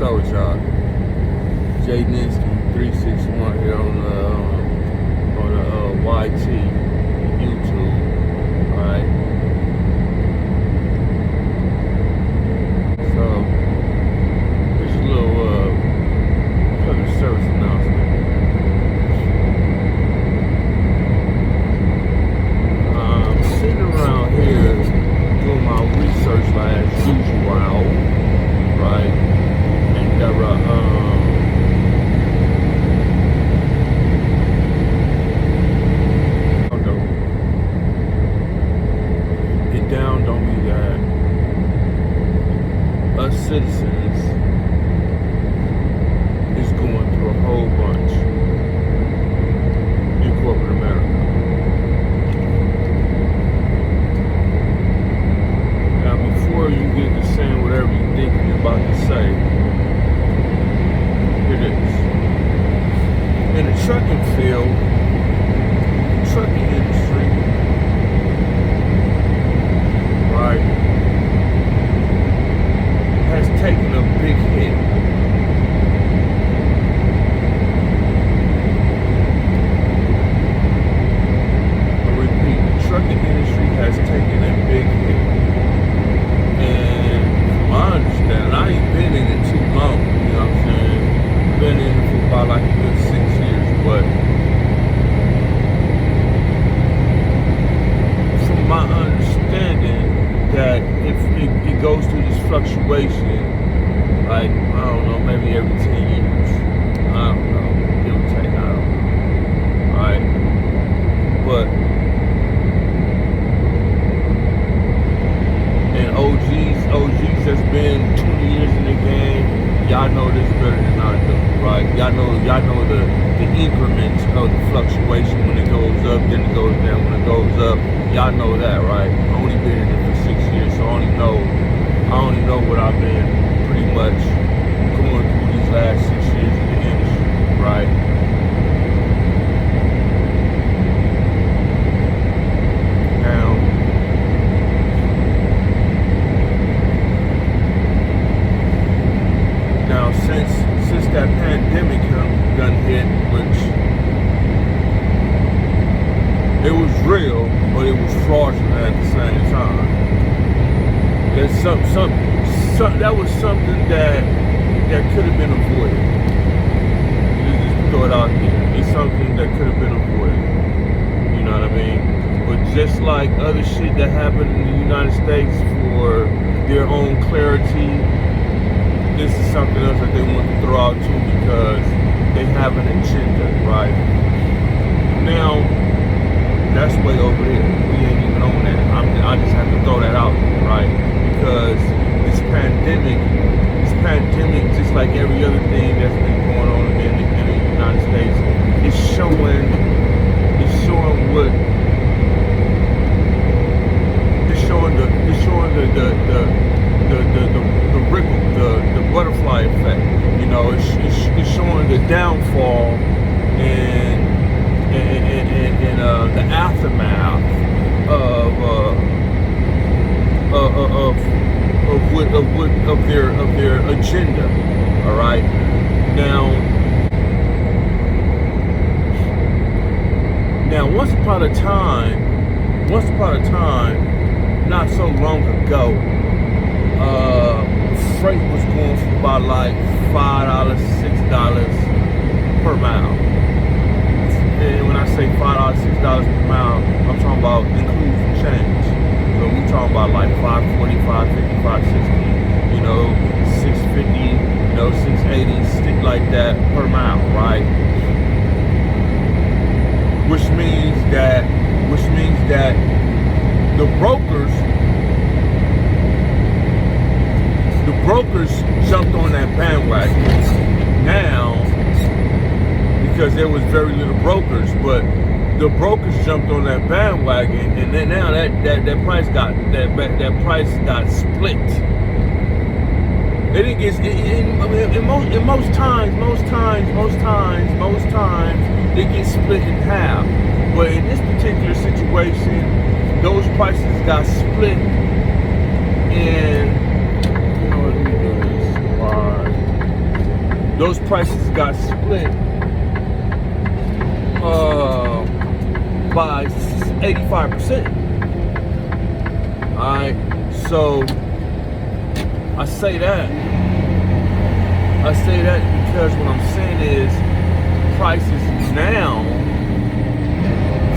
up with y'all? Jay Ninsky 361 here on the YT YouTube. Alright. So here's a little public service announcement. I'm sitting around here doing my research as usual, right? And it dawned on me that us citizens is going through a whole bunch in corporate America. Now, before you get to saying whatever you think you're about to say, here it is. In the trucking field, trucking industry, right, has taken a big hit. I repeat, the trucking industry has taken a big hit. And from my understanding, I ain't been in it too long, you know what I'm saying? Been in it for about like a good 6 years, but from my understanding, that if it goes through this fluctuation, like, I don't know, maybe every 10 years. I don't know, give or take, I don't know. Right? But, and OGs that's been 20 years in the game, y'all know this better than I do, right? Y'all know the increments of the fluctuation. When it goes up, then it goes down. When it goes up, y'all know that, right? I only been in it for 6 years, so I only know what I've been pretty much going through these last 6 years in the industry, right? Now since that pandemic done hit, which it was real, but it was fraudulent at the same time. There's that was something that could have been avoided. Just throw it out there. It's something that could have been avoided. You know what I mean? But just like other shit that happened in the United States for their own clarity, this is something else that they want to throw out too because they have an agenda, right? Now, that's way over there. We ain't even on that. I just have to throw that out, right? Because this pandemic, just like every other thing that's been going on in the United States, is showing the ripple, the butterfly effect. You know, it's showing the downfall and the aftermath of their agenda. All right. Now, once upon a time, not so long ago, freight was going for about like $5, $6 per mile. And when I say $5, $6 per mile, I'm talking about including change. So we talking about like $5.40, $5.50, $5.60, you know, $6.50, you know, $6.80, stick like that per mile, right? Which means that the brokers jumped on that bandwagon now because there was very little brokers, but the brokers jumped on that bandwagon, and then now that price got split. It didn't get most times it gets split in half. But in this particular situation, those prices got split in, you know what, let me do this. those prices got split by 85%. Alright, so I say that because what I'm saying is prices now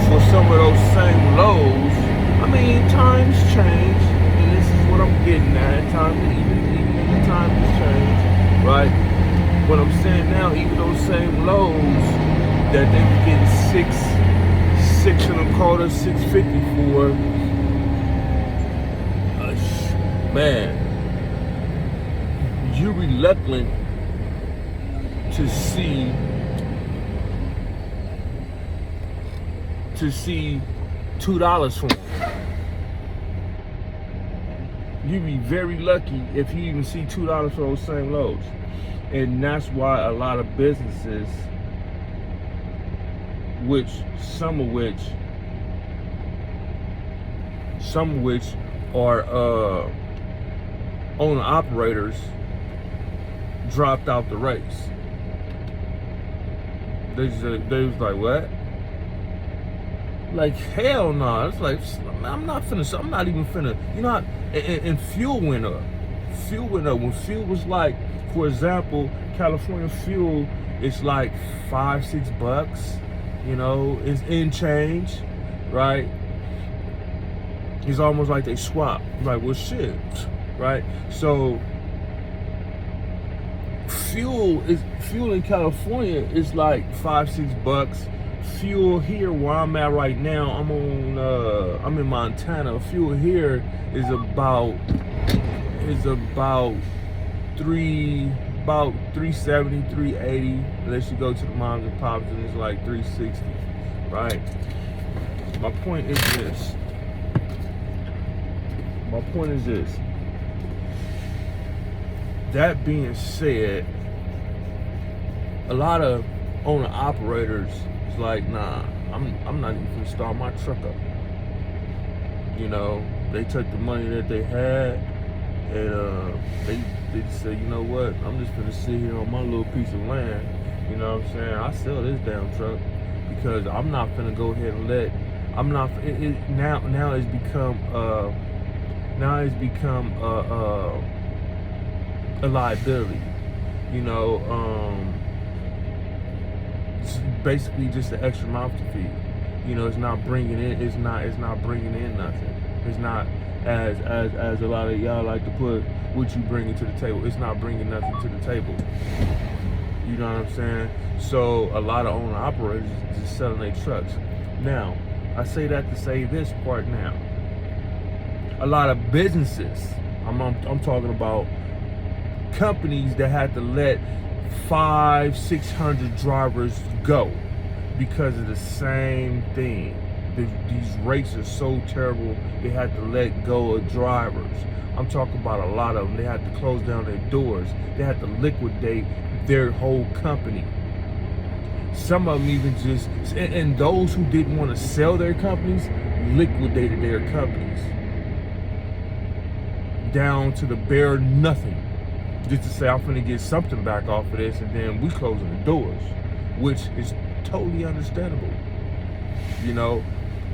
for some of those same lows. I mean, times change, and this is what I'm getting at. Even times change, right? What I'm saying now, even those same lows that they were getting $6.25, $6.50 for, man, you're reluctant to see $2 for them. You'd be very lucky if you even see $2 for those same loads. And that's why a lot of businesses, some of which are owner operators, dropped out the race. They was like, what? Like, hell no. It's like, I'm not even finna, you know, and fuel went up. Fuel went up. When fuel was like, for example, California fuel is like $5-6, you know, it's in change, right? It's almost like they swap. Like, well, shit, right? So fuel in California is like $5-6. Fuel here where I'm at right now, I'm in Montana. Fuel here is about $3.70, $3.80, unless you go to the moms and pops, and it's like $3.60, right? My point is this. That being said, a lot of owner operators is like, nah, I'm not even gonna start my truck up. You know, they took the money that they had, and they just said, you know what, I'm just gonna sit here on my little piece of land. You know what I'm saying? I sell this damn truck because I'm not gonna go ahead and now it's become a liability. You know, it's basically just an extra mouth to feed. You know, it's not bringing in nothing. It's not, as a lot of y'all like to put, what you bringing to the table. It's not bringing nothing to the table. You know what I'm saying? So a lot of owner operators just selling their trucks. Now, I say that to say this part now. A lot of businesses, I'm talking about companies that had to let 500-600 drivers go because of the same thing. These rates are so terrible, they had to let go of drivers. I'm talking about a lot of them. They had to close down their doors. They had to liquidate their whole company. Some of them even just, and those who didn't want to sell their companies, liquidated their companies down to the bare nothing, just to say, I'm finna get something back off of this, and then we closing the doors, which is totally understandable. You know,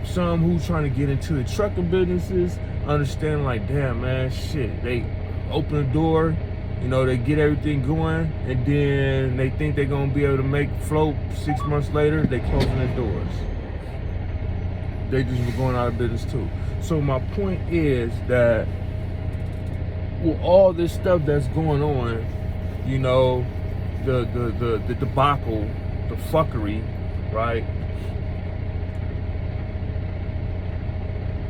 some who's trying to get into the trucking businesses understand, like, damn, man, shit, they open the door, you know, they get everything going, and then they think they're gonna be able to make float 6 months later, they closing their doors. They just were going out of business too. So my point is that with all this stuff that's going on, you know, the debacle, the fuckery, right?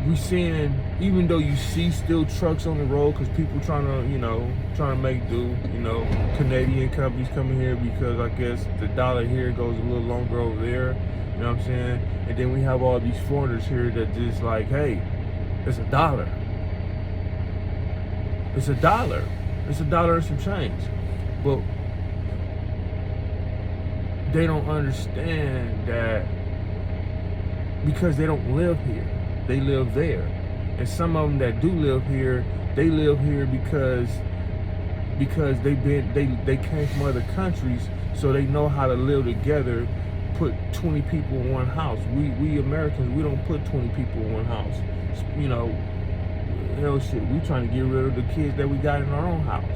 We seeing, even though you see still trucks on the road, because people trying to make do, you know, Canadian companies coming here because I guess the dollar here goes a little longer over there, you know what I'm saying? And then we have all these foreigners here that just like, hey, it's $1. It's $1. It's $1 and some change. But they don't understand that because they don't live here. They live there. And some of them that do live here, they live here because because they came from other countries, so they know how to live together. Put 20 people in one house. We Americans, we don't put 20 people in one house. You know, hell shit, we trying to get rid of the kids that we got in our own house.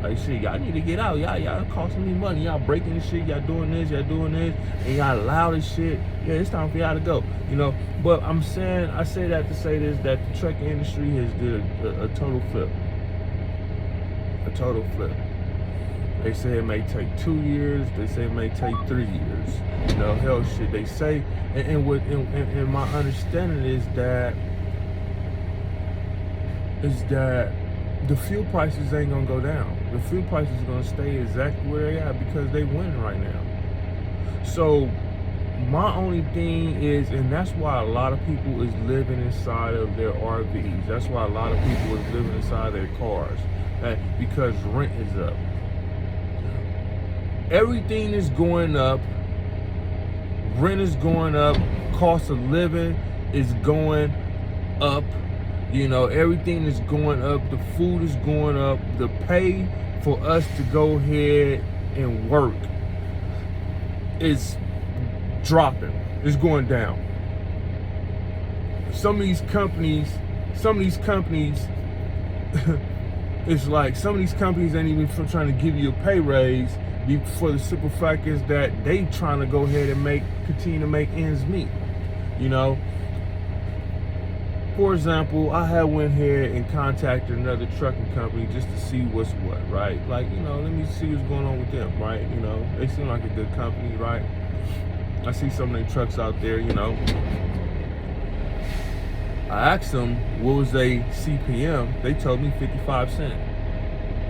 Like shit, y'all need to get out. Y'all costing me money. Y'all breaking this shit. Y'all doing this, and y'all loud as shit. Yeah, it's time for y'all to go. You know, but I say that to say this, that the trucking industry has did a total flip. A total flip. They say it may take 2 years. They say it may take 3 years. You know, hell shit. They say, and my understanding is that the fuel prices ain't gonna go down. The fuel prices are gonna stay exactly where they are because they winning right now. So my only thing is, and that's why a lot of people is living inside of their RVs. That's why a lot of people is living inside their cars. Because rent is up. Everything is going up. Rent is going up. Cost of living is going up. You know, everything is going up. The food is going up. The pay for us to go ahead and work is dropping. It's going down. Some of these companies, it's like some of these companies ain't even trying to give you a pay raise for the simple fact is that they trying to go ahead and continue to make ends meet. You know, for example, I had went ahead and contacted another trucking company just to see what's what, right? Like, you know, let me see what's going on with them, right? You know, they seem like a good company, right? I see some of their trucks out there, you know. I asked them what was their CPM. They told me 55 cents.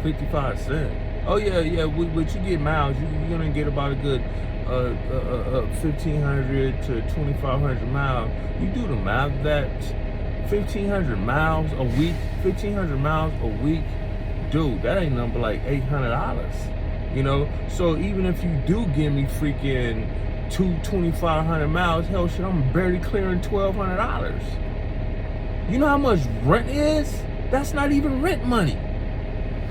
55 cents. Oh yeah, but you get miles. You're gonna get about a good 1,500 to 2,500 miles. You do the math. That 1,500 miles a week. 1,500 miles a week, dude. That ain't nothing but like $800. You know. So even if you do give me freaking 2,500 miles, hell shit, I'm barely clearing $1,200. You know how much rent is? That's not even rent money.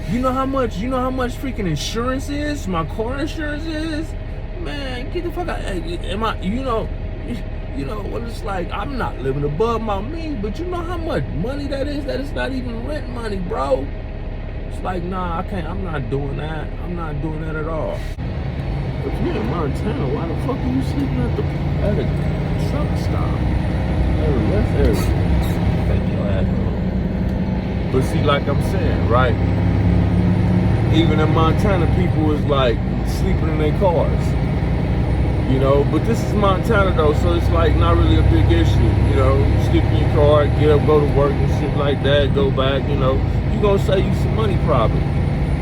You know how much freaking insurance is? My car insurance is? Man, get the fuck out. Am I, you know what it's like? I'm not living above my means, but you know how much money that is? That is not even rent money, bro. It's like, nah, I can't, I'm not doing that. I'm not doing that at all. If you're in Montana, why the fuck are you sleeping at a truck stop? That's everything. But see, like I'm saying, right? Even in Montana, people is like sleeping in their cars. You know, but this is Montana though, so it's like not really a big issue. You know, you sleep in your car, get up, go to work and shit like that, go back, you know, you're gonna save you some money probably.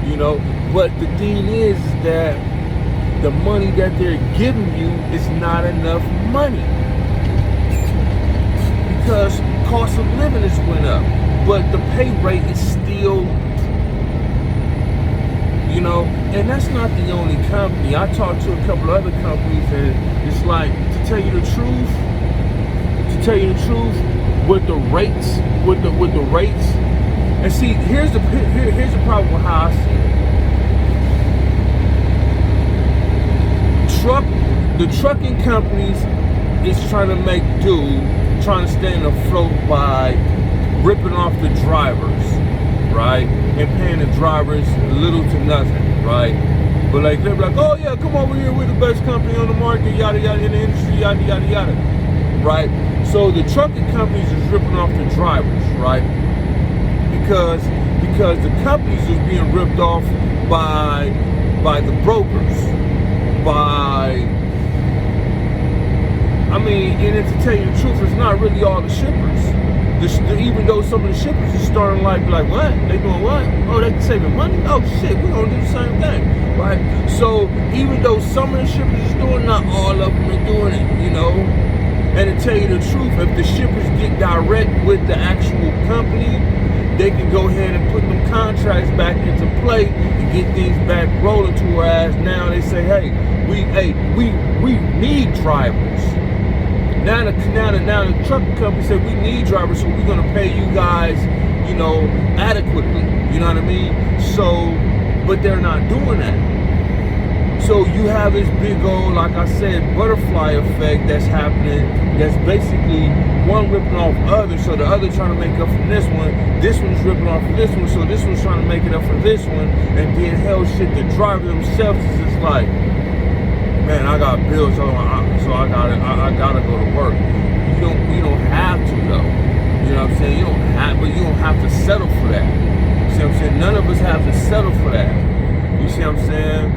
You know, but the thing is that the money that they're giving you is not enough money. Because cost of living has went up, but the pay rate is still, you know, and that's not the only company. I talked to a couple other companies, and it's like, to tell you the truth, with the rates, and see, here's the problem with how I see it. The trucking companies is trying to make do, trying to stay afloat by ripping off the drivers, right? And paying the drivers little to nothing, right? But like, they're like, oh yeah, come over here, we're the best company on the market, yada yada, in the industry, yada yada yada, right? So the trucking companies is ripping off the drivers, right? Because the companies is being ripped off by the brokers, and to tell you the truth, it's not really all the shippers. Even though some of the shippers are starting like what? They doing what? Oh, they saving money? Oh shit, we're gonna do the same thing, right? So even though some of the shippers is doing, not all of them are doing it, you know? And to tell you the truth, if the shippers get direct with the actual company, they can go ahead and put them contracts back into play and get things back rolling to whereas now they say, hey, we need drivers. Now the trucking company said we need drivers, so we're gonna pay you guys, you know, adequately. You know what I mean? So but they're not doing that. So you have this big old, like I said, butterfly effect that's happening. That's basically one ripping off the other. So the other trying to make up for this one's ripping off for this one. So this one's trying to make it up for this one. And then hell shit, the driver themselves is just like, man, I got bills, so I gotta go to work. You don't have to though. You know what I'm saying? You don't have to settle for that. You see what I'm saying? None of us have to settle for that. You see what I'm saying?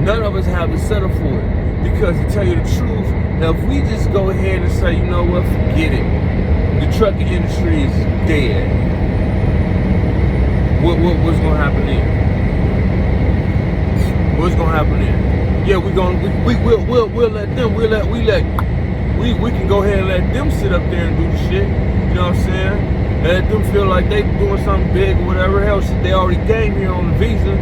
None of us have to settle for it. Because to tell you the truth, now if we just go ahead and say, you know what, forget it. The trucking industry is dead. What's gonna happen then? What's gonna happen then? Yeah, we'll let them, we can go ahead and let them sit up there and do the shit. You know what I'm saying? Let them feel like they doing something big or whatever else. They already came here on the visa.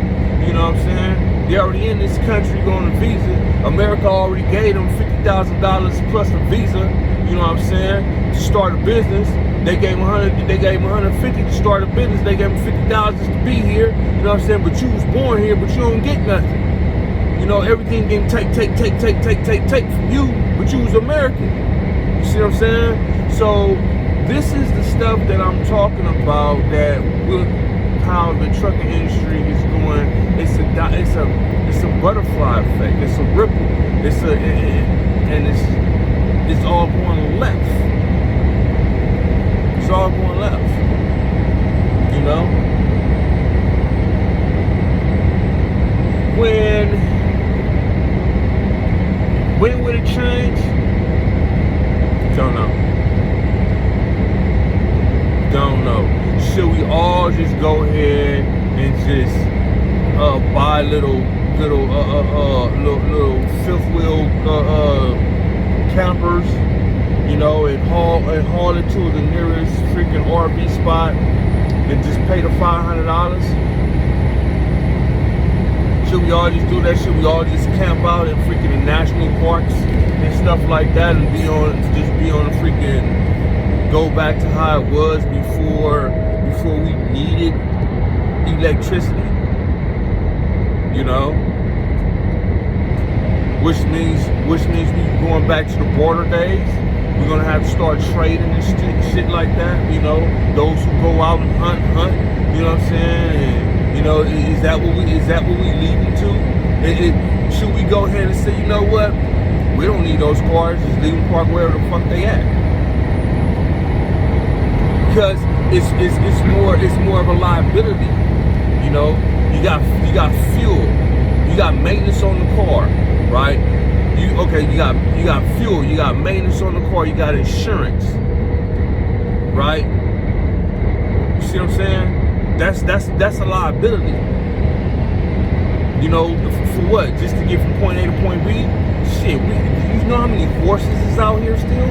You know what I'm saying? They're already in this country going to visa. America already gave them $50,000 plus a visa. You know what I'm saying? To start a business. They gave them $150 to start a business. They gave them $50,000 to be here. You know what I'm saying? But you was born here, but you don't get nothing. You know, everything getting take from you, but you was American. You see what I'm saying? So this is the stuff that I'm talking about, that with how the trucking industry is doing. It's a butterfly effect. It's a ripple. It's all going left. It's all going left. You know? When will it change? Don't know. Don't know. Should we all just go ahead and just buy little fifth wheel campers, you know, and haul it to the nearest freaking RV spot and just pay the $500? Should we all just do that? Should we all just camp out in freaking national parks and stuff like that and be on a freaking, go back to how it was before we needed electricity? You know? Which means we going back to the border days. We're gonna have to start trading and shit like that. You know, those who go out and hunt. You know what I'm saying? And, you know, is that what we leading to? Should we go ahead and say, you know what? We don't need those cars. Just leave them parked wherever the fuck they at. Because it's more of a liability. You know, you got fuel, you got maintenance on the car, right? You got fuel, you got maintenance on the car, you got insurance, right? You see what I'm saying? That's a liability. You know, for what? Just to get from point A to point B? Shit, you know how many horses is out here still?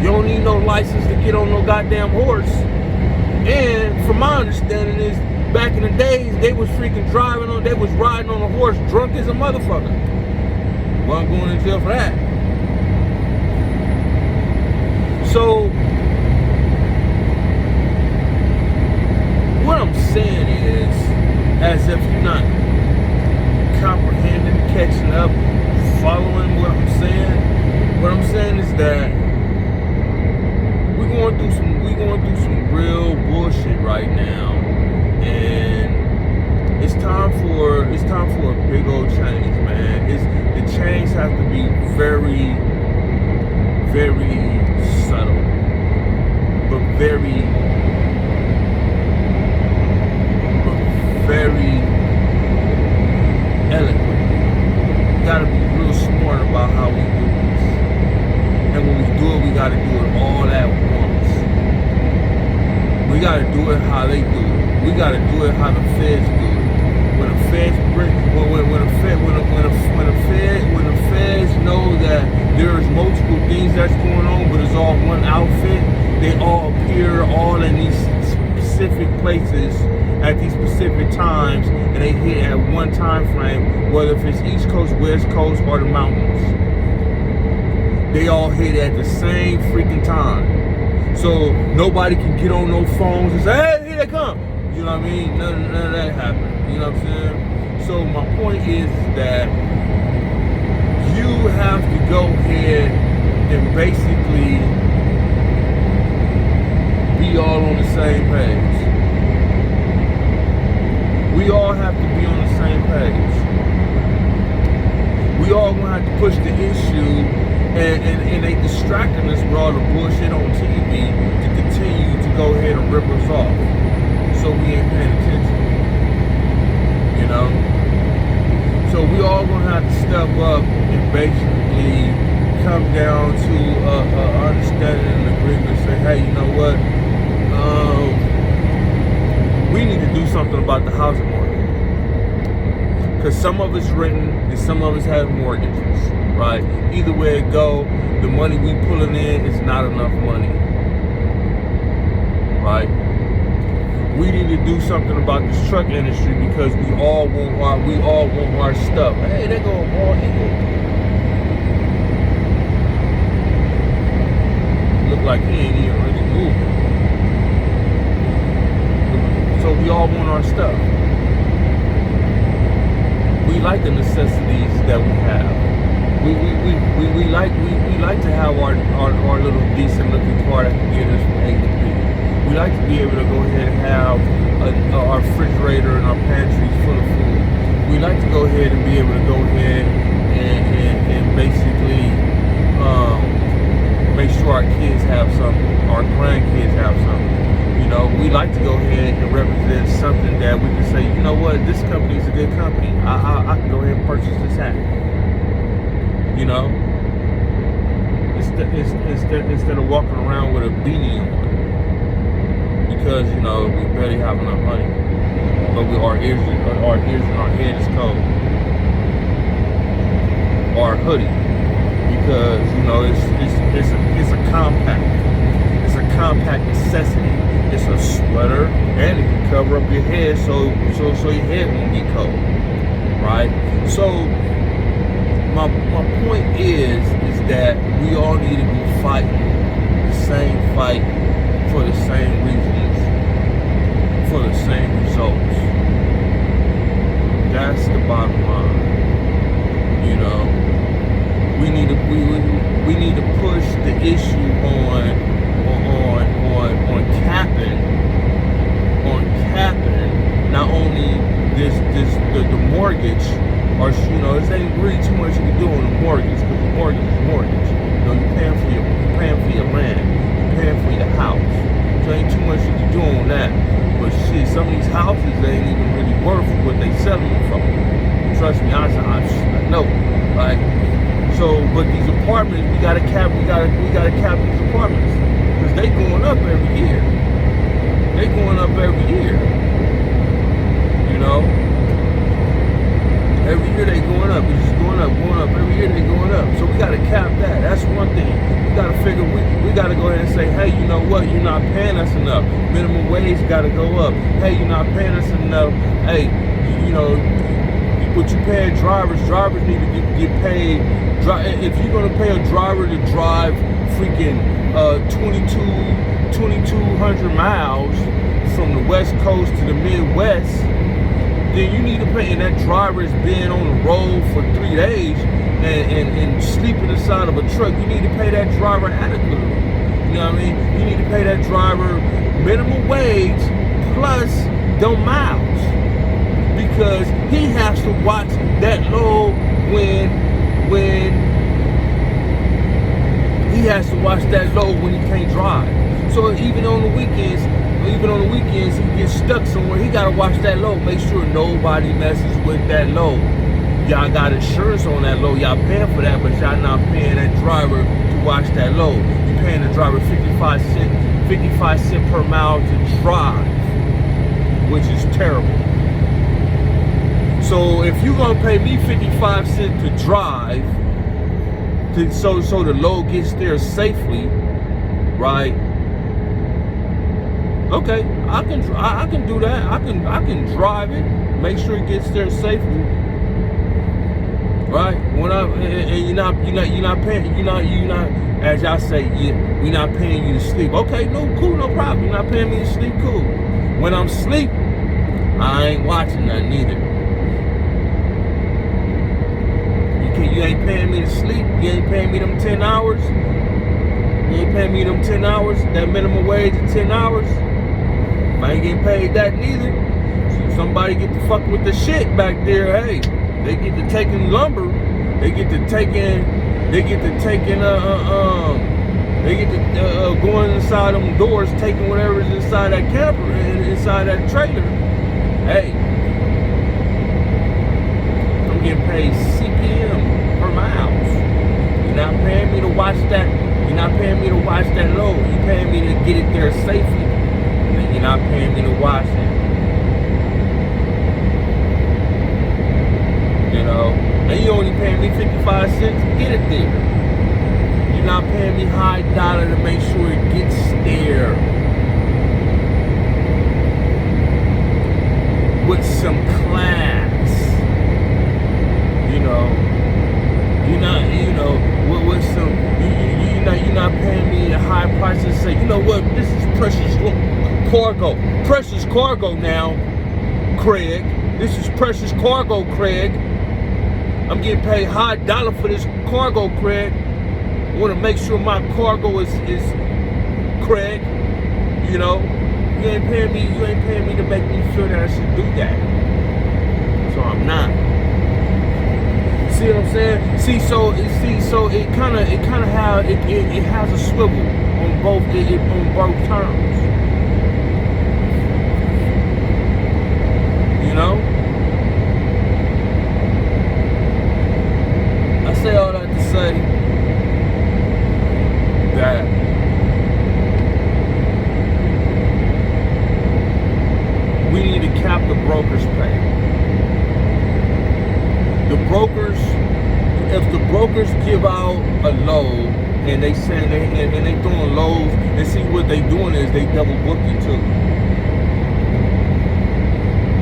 You don't need no license to get on no goddamn horse. And from my understanding is, back in the days, they was freaking they was riding on a horse drunk as a motherfucker. Well, I'm going to jail for that. So, what I'm saying is, as if you're not comprehending, catching up, following what I'm saying is that we're going through some real bullshit right now, and it's time for a big old change, man. The change has to be very, very subtle, but very eloquent. We gotta be real smart about how we do this, and when we do it, we gotta do it all at once. We gotta do it how they do it. We gotta do it how the feds do it. When the feds when the feds know that there's multiple things that's going on, but it's all one outfit, they all appear all in these specific places at these specific times, and they hit at one time frame, whether if it's East Coast, West Coast, or the mountains. They all hit at the same freaking time. So nobody can get on no phones and say, hey, here they come. You know what I mean? None of that happened. You know what I'm saying? So my point is that you have to go ahead and basically be all on the same page. We all have to be on the same page. We all gonna have to push the issue, and they distracting us with all the bullshit on TV to continue to go ahead and rip us off. So we ain't paying attention. You know? So we all gonna have to step up and basically come down to understanding and agreement and say, hey, you know what? We need to do something about the housing market. Because some of it's renting and some of us have mortgages, right? Either way it go, the money we pulling in is not enough money, right? We need to do something about this truck industry because we all want our stuff. Hey, they go all in. Look like he ain't even really moving. So we all want our stuff. We like the necessities that we have. We like to have our little decent looking car that can get us from A to B. We like to be able to go ahead and have our refrigerator and our pantries full of food. We like to go ahead and be able to go ahead and basically make sure our kids have something, our grandkids have something. You know, we like to go ahead and represent something that we can say, you know what, this company is a good company. I can go ahead and purchase this hat. You know, instead of walking around with a beanie on, because you know we barely have enough money, but our ears and our head is cold. Or a hoodie, because you know it's a compact necessity. It's a sweater, and it can cover up your head so your head won't get cold, right? So my point is that we all need to be fighting the same fight for the same reasons, for the same results. That's the bottom line. You know, we need to push the issue on capping not only the mortgage, or you know, this ain't really too much you can do on the mortgage, because the mortgage is mortgage. You know, you're paying for your land, you're paying for your house. So ain't too much you can do on that. But shit, some of these houses ain't even really worth what they selling them for. Trust me, I know. Like, so, but these apartments, we gotta cap these apartments, because they going up every year. They going up every year. You know, every year they going up. It's just going up. Every year they going up. So we gotta cap that. That's one thing. We gotta figure. We gotta go ahead and say, hey, you know what? You're not paying us enough. Minimum wage gotta go up. Hey, you're not paying us enough. Hey, you know, what you paying drivers need to get paid. If you're gonna pay a driver to drive freaking 2,200 miles from the West Coast to the Midwest, then you need to pay. And that driver has been on the road for 3 days and sleeping inside of a truck. You need to pay that driver adequately. You know what I mean? You need to pay that driver minimum wage plus them miles, because he has to watch that load when he has to watch that load when he can't drive. So even on the weekends he gets stuck somewhere, he gotta watch that load, make sure nobody messes with that load. Y'all got insurance on that load, y'all paying for that, but y'all not paying that driver to watch that load. You're paying the driver 55 cents per mile to drive, which is terrible. So if you're gonna pay me 55 cents to drive, so the load gets there safely, right? Okay, I can do that. I can drive it, make sure it gets there safely, right? And you're not paying, as y'all say, we're not paying you to sleep. Okay, no, cool, no problem. You're not paying me to sleep, cool. When I'm asleep, I ain't watching nothing either. You ain't paying me to sleep. You ain't paying me them 10 hours. You ain't paying me them 10 hours. That minimum wage of 10 hours. I ain't getting paid that neither. So if somebody get to fuck with the shit back there, hey, they get to taking lumber. They get to taking going inside them doors, taking whatever's inside that camper, inside that trailer. Hey, I'm getting paid CPM per miles. You're not paying me to watch that. You're not paying me to watch that load. You're paying me to get it there safely. And you're not paying me to watch it. You know, and you only paying me 55 cents to get it there. You're not paying me high dollar to make sure it gets there with some class. You know, you're not, you know, with some, you're not paying me a high price to say, you know what, this is precious cargo now, Craig. This is precious cargo, Craig. I'm getting paid high dollar for this cargo, Craig. I want to make sure my cargo is Craig. You know, you ain't paying me to make me feel that I should do that. So I'm not. See what I'm saying? So it kind of it has a swivel on both terms. You know? I say all that to say that we need to cap the broker's pay. The brokers, if the brokers give out a load and they send and they throwing loads, and see what they doing is they double booking too.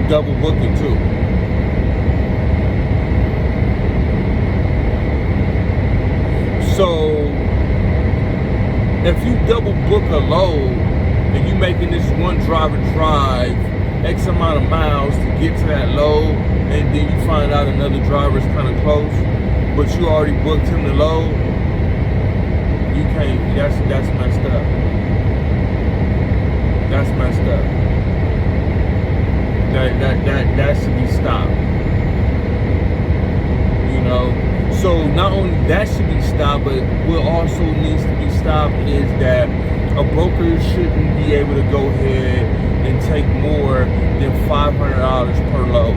Double booking too. So if you double book a load and you making this one driver drive X amount of miles to get to that load, and then you find out another driver's kind of close, but you already booked him the load, you can't, that's messed up. That's messed up. That should be stopped. You know? So not only that should be stopped, but what also needs to be stopped is that a broker shouldn't be able to go ahead and take more than $500 per load.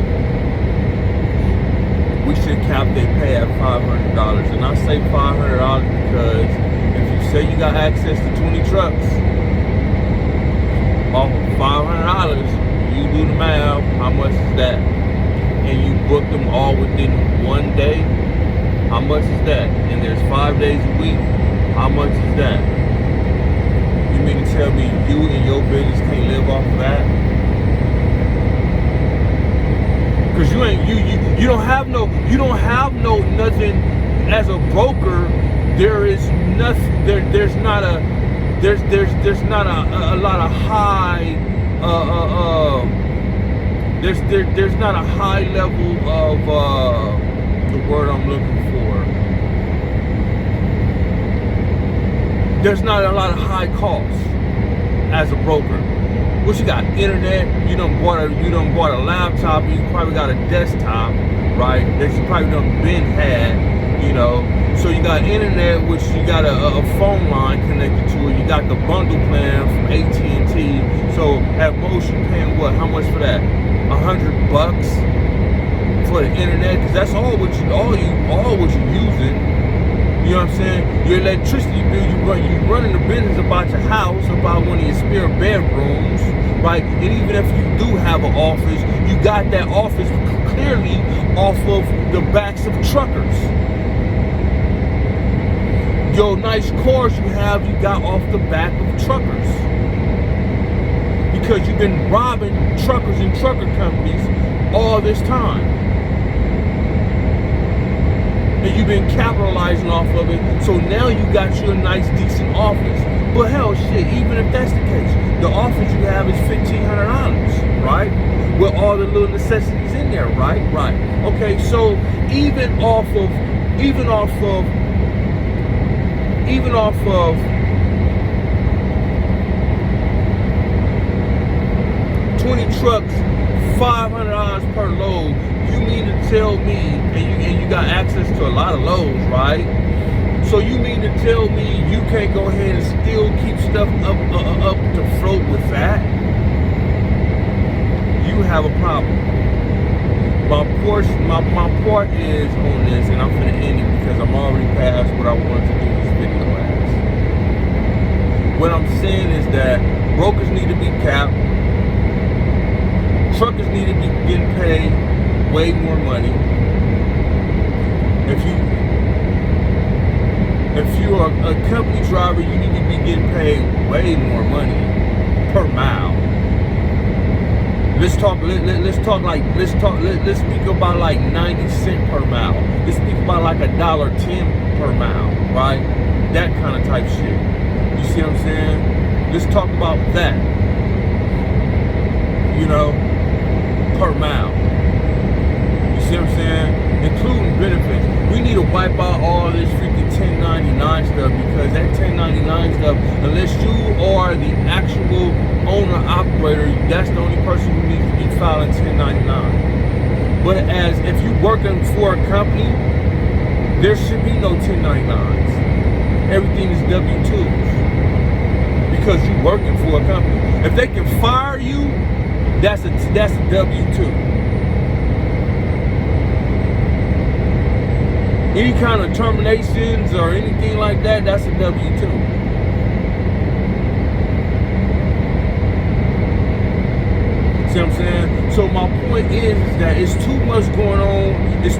We should cap their pay at $500. And I say $500 because if you say you got access to 20 trucks, off of $500, you do the math, how much is that? And you book them all within one day, how much is that? And there's 5 days a week, how much is that? You mean to tell me you and your business can't live off of that? Cause you don't have no nothing as a broker. There is nothing. There's not a lot of high. There's not a high level of the word I'm looking for. There's not a lot of high costs as a broker. What you got? Internet. You done bought a laptop. You probably got a desktop, right? That you probably done been had. You know. So you got internet, which you got a phone line connected to it. You got the bundle plan from AT&T. So at most you paying what? How much for that? $100 for the internet, because that's all what you're using. You know what I'm saying? Your electricity bill, you running the business about your house, about one of your spare bedrooms, right? And even if you do have an office, you got that office clearly off of the backs of truckers. Your nice cars you got off the back of truckers. Because you've been robbing truckers and trucker companies all this time. And you've been capitalizing off of it, so now you got your nice, decent office. But hell, shit, even if that's the case, the office you have is $1,500. right? With all the little necessities in there, right? Right. Okay, so even off of 20 trucks, $500 per load. You mean to tell me, and you got access to a lot of loads, right? So you mean to tell me you can't go ahead and still keep stuff up to float with that? You have a problem. My part is on this, and I'm gonna end it because I'm already past what I wanted to do in this video as. What I'm saying is that brokers need to be capped. Truckers need to be getting paid way more money. If you're a company driver, you need to be getting paid way more money per mile. Let's speak about like 90 cents per mile. Let's speak about like $1.10 per mile, right? That kind of type shit. You see what I'm saying? Let's talk about that. You know, per mile. You see what I'm saying? Including benefits. We need to wipe out all this freaking 1099 stuff, because that 1099 stuff, unless you are the actual owner operator, that's the only person who needs to be filing 1099. But as if you're working for a company, there should be no 1099s. Everything is W-2s, because you're working for a company. If they can fire you, that's a W-2. Any kind of terminations or anything like that, that's a W-2. See what I'm saying? So my point is that it's too much going on. It's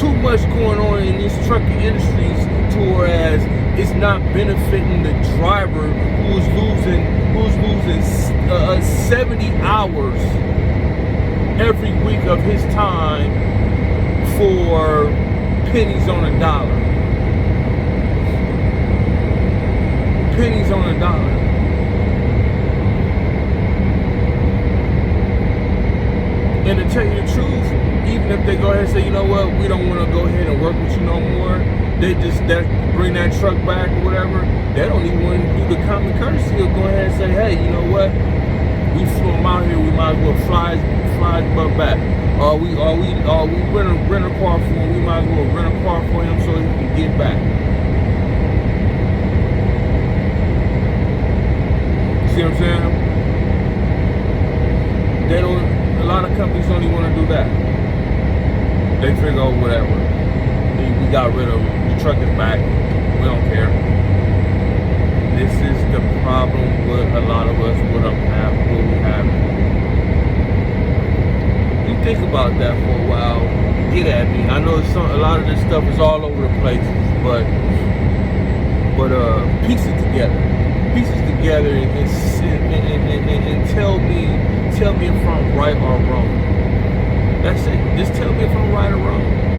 too much going on in these trucking industries, to whereas it's not benefiting the driver who's losing 70 hours every week of his time for pennies on a dollar. Pennies on a dollar. And to tell you the truth, even if they go ahead and say, you know what, we don't want to go ahead and work with you no more, they just bring that truck back or whatever, they don't even want to do the common courtesy of go ahead and say, hey, you know what, we flew him out here, we might as well fly his butt back. We rent a car for him, we might as well rent a car for him so he can get back. See what I'm saying? A lot of companies don't even want to do that. They figure, oh, whatever. We got rid of him. The truck is back. We don't care. This is the problem with a lot of us, what we have. You think about that for a while. Get at me. I know a lot of this stuff is all over the place, but piece it together. Piece it together and tell me if I'm right or wrong. That's it. Just tell me if I'm right or wrong.